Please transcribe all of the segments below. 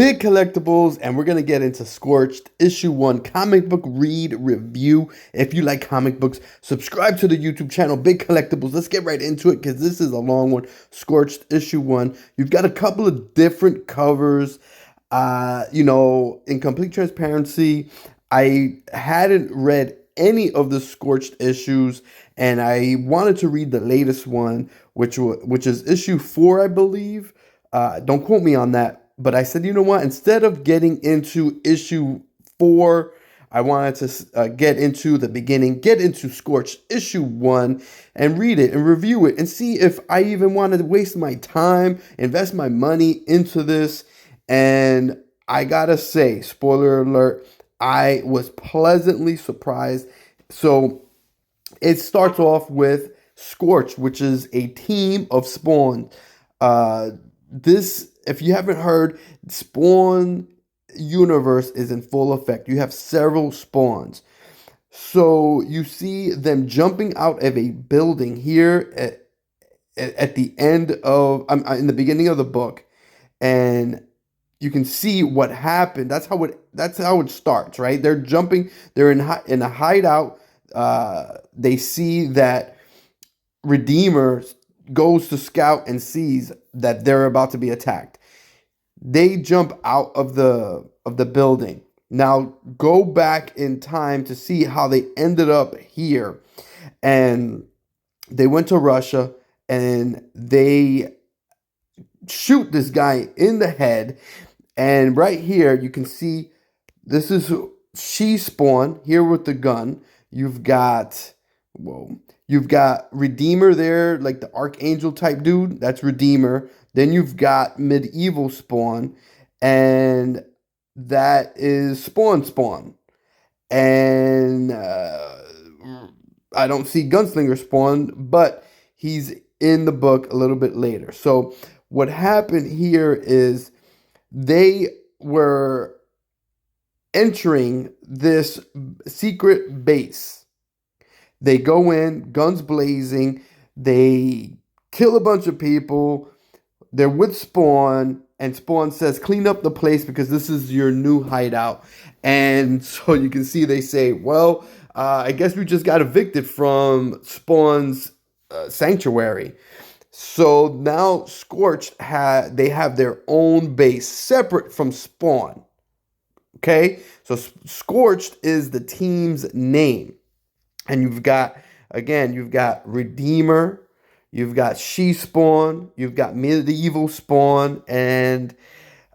Big collectibles, and we're gonna get into Scorched issue 1 comic book read review. If you like comic books, subscribe to the YouTube channel Big Collectibles. Let's get right into it because this is a long one. Scorched issue 1. You've got a couple of different covers. In complete transparency, I hadn't read any of the Scorched issues, and I wanted to read the latest one, which is issue 4, I believe. Don't quote me on that. But I said, you know what? Instead of getting into issue 4, I wanted to get into the beginning, get into Scorched issue 1, and read it and review it and see if I even wanted to waste my time, invest my money into this. And I gotta say, spoiler alert, I was pleasantly surprised. So it starts off with Scorched, which is a team of Spawn. If you haven't heard, Spawn universe is in full effect. You have several Spawns. So you see them jumping out of a building here at the end of, in the beginning of the book, and you can see what happened. That's how it starts, right? They're jumping. They're in a hideout. They see that Redeemer goes to scout and sees that they're about to be attacked. They jump out of the building. Now go back in time to see how they ended up here. And they went to Russia and they shoot this guy in the head. And right here you can see this is she Spawn here with the gun. You've got Redeemer there, like the Archangel type dude. That's Redeemer. Then you've got Medieval Spawn, and that is Spawn. And I don't see Gunslinger Spawn, but he's in the book a little bit later. So what happened here is they were entering this secret base. They go in, guns blazing, they kill a bunch of people, they're with Spawn, and Spawn says, clean up the place because this is your new hideout. And so you can see they say, well, I guess we just got evicted from Spawn's sanctuary. So now Scorched, they have their own base separate from Spawn. Okay, so Scorched is the team's name. And you've got Redeemer, you've got She-Spawn, you've got Medieval Spawn, and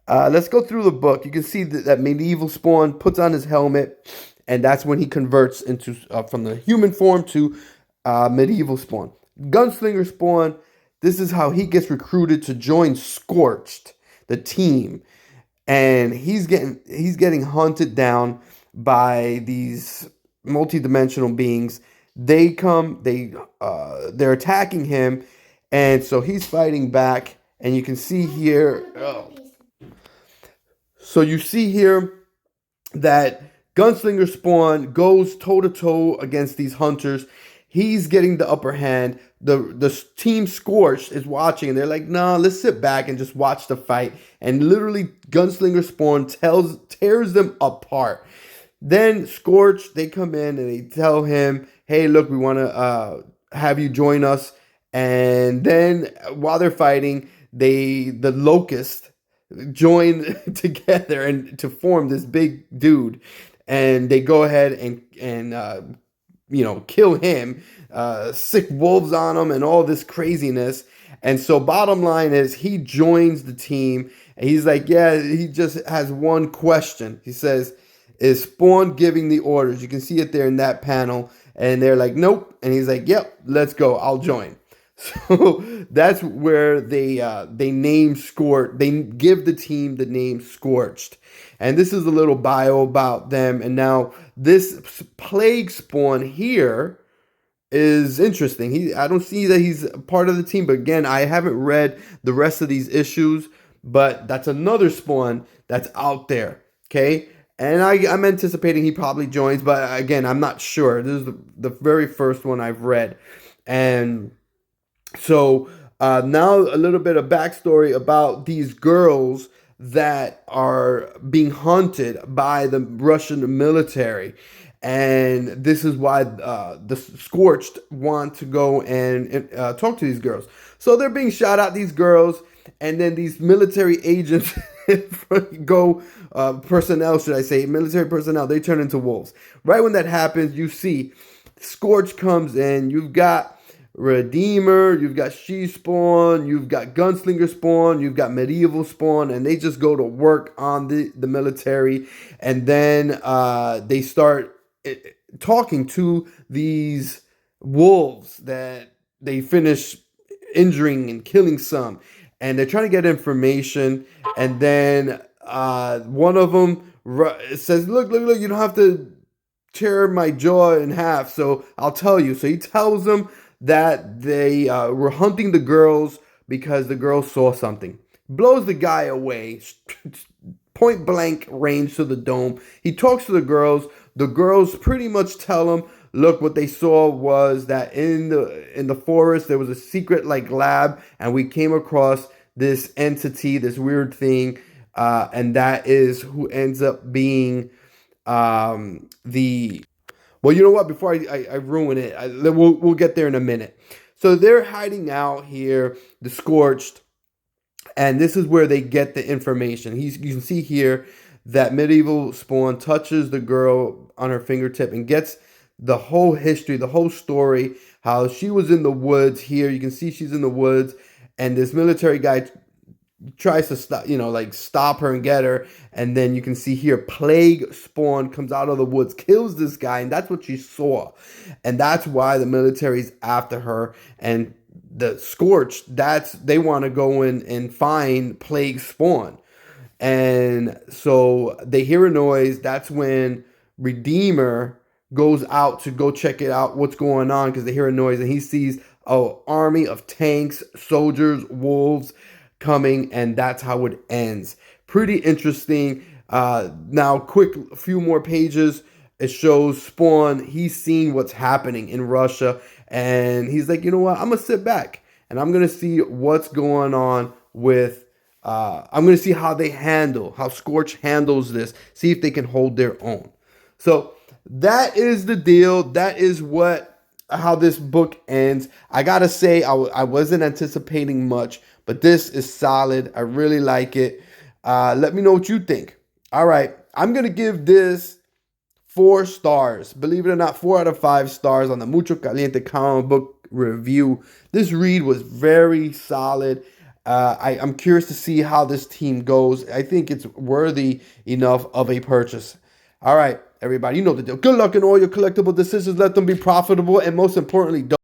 let's go through the book. You can see that Medieval Spawn puts on his helmet, and that's when he converts into from the human form to Medieval Spawn. Gunslinger Spawn, this is how he gets recruited to join Scorched, the team, and he's getting hunted down by these multi-dimensional beings. They're attacking him, and so he's fighting back, and you can see here so you see here that Gunslinger Spawn goes toe-to-toe against these hunters. He's getting the upper hand. The team Scorched is watching, and they're like, nah, let's sit back and just watch the fight. And literally Gunslinger Spawn tears them apart. Then Scorched, they come in and they tell him, hey, look, we want to have you join us. And then while they're fighting, the Locust join together and to form this big dude. And they go ahead and kill him, sick wolves on him and all this craziness. And so bottom line is he joins the team. And he's like, yeah, he just has one question. He says, is Spawn giving the orders? You can see it there in that panel. And they're like, nope. And he's like, yep, let's go. I'll join. So that's where they name Scorched. They give the team the name Scorched. And this is a little bio about them. And now this Plague Spawn here is interesting. I don't see that he's part of the team. But again, I haven't read the rest of these issues. But that's another Spawn that's out there. Okay. And I'm anticipating he probably joins, but again, I'm not sure. This is the very first one I've read. And so now a little bit of backstory about these girls that are being hunted by the Russian military. And this is why the Scorched want to go and talk to these girls. So they're being shot at, these girls, and then these military agents go, personnel, should I say, military personnel, they turn into wolves. Right when that happens, you see Scorch comes in, you've got Redeemer, you've got She Spawn, you've got Gunslinger Spawn, you've got Medieval Spawn, and they just go to work on the military, and then they start talking to these wolves that they finish injuring and killing some, and they're trying to get information, and then one of them says, look, you don't have to tear my jaw in half, so I'll tell you. So he tells them that they were hunting the girls because the girls saw something. Blows the guy away, point blank range to the dome. He talks to the girls. The girls pretty much tell him, look, what they saw was that in the forest there was a secret like lab, and we came across this entity, this weird thing, and that is who ends up being the. Well, you know what? Before I ruin it, we'll get there in a minute. So they're hiding out here, the Scorched, and this is where they get the information. You can see here that Medieval Spawn touches the girl on her fingertip and gets the whole history, the whole story, how she was in the woods here. You can see she's in the woods, and this military guy tries to stop, stop her and get her. And then you can see here, Plague Spawn comes out of the woods, kills this guy, and that's what she saw. And that's why the military's after her. And the Scorched, they want to go in and find Plague Spawn. And so they hear a noise. That's when Redeemer goes out to go check it out, what's going on, because they hear a noise, and he sees an army of tanks, soldiers, wolves coming, and that's how it ends. Pretty interesting. Now, a few more pages. It shows Spawn. He's seeing what's happening in Russia, and he's like, you know what? I'm gonna sit back and I'm gonna see what's going on with. I'm gonna see how Scorch handles this. See if they can hold their own. So that is the deal. That is how this book ends. I gotta say, I wasn't anticipating much, but this is solid. I really like it. Let me know what you think. All right, I'm gonna give this 4 stars. Believe it or not, 4 out of 5 stars on the Mucho Caliente comic book review. This read was very solid. I'm curious to see how this team goes. I think it's worthy enough of a purchase. All right, everybody, you know the deal. Good luck in all your collectible decisions. Let them be profitable, and most importantly, don't